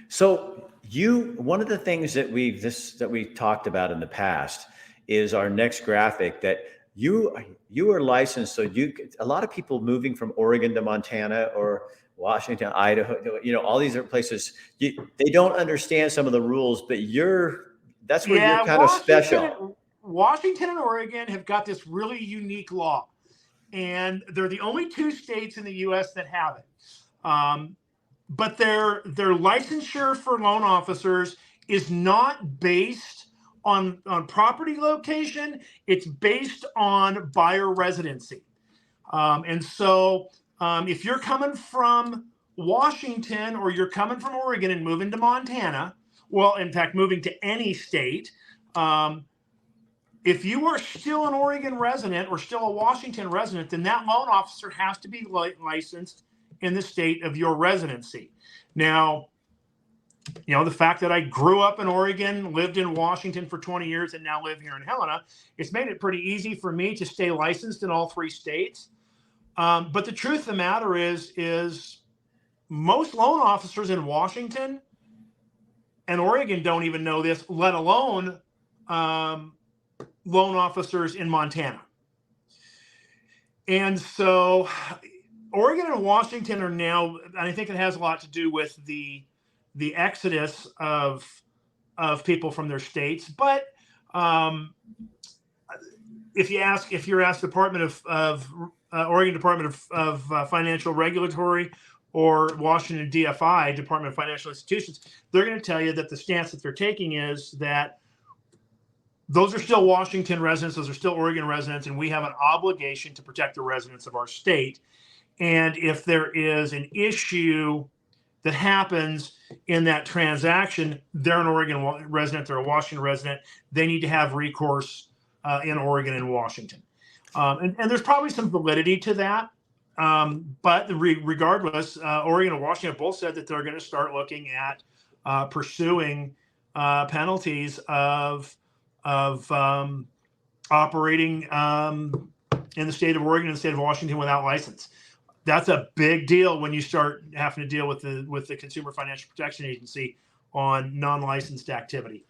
So one of the things that we talked about in the past is our next graphic that you are licensed. So a lot of people moving from Oregon to Montana or Washington, Idaho, all these different places, they don't understand some of the rules, but that's where you're kind of special. Washington and Oregon have got this really unique law, and they're the only two states in the U.S. that have it. But their licensure for loan officers is not based on property location. It's based on buyer residency. And so if you're coming from Washington or you're coming from Oregon and moving to Montana, well, in fact, moving to any state, if you are still an Oregon resident or still a Washington resident, then that loan officer has to be licensed in the state of your residency. Now, the fact that I grew up in Oregon, lived in Washington for 20 years, and now live here in Helena, it's made it pretty easy for me to stay licensed in all three states. But the truth of the matter is most loan officers in Washington and Oregon don't even know this, let alone loan officers in Montana. And so Oregon and Washington are now, and I think it has a lot to do with the exodus of people from their states. But if you're asked Oregon Department of Financial Regulatory or Washington DFI, Department of Financial Institutions, they're going to tell you that the stance that they're taking is that those are still Washington residents, those are still Oregon residents, and we have an obligation to protect the residents of our state. And if there is an issue that happens in that transaction, they're an Oregon resident, they're a Washington resident, they need to have recourse in Oregon and Washington. And there's probably some validity to that. But regardless, Oregon and Washington both said that they're going to start looking at pursuing penalties of operating in the state of Oregon and the state of Washington without license. That's a big deal when you start having to deal with the Consumer Financial Protection Agency on non-licensed activity.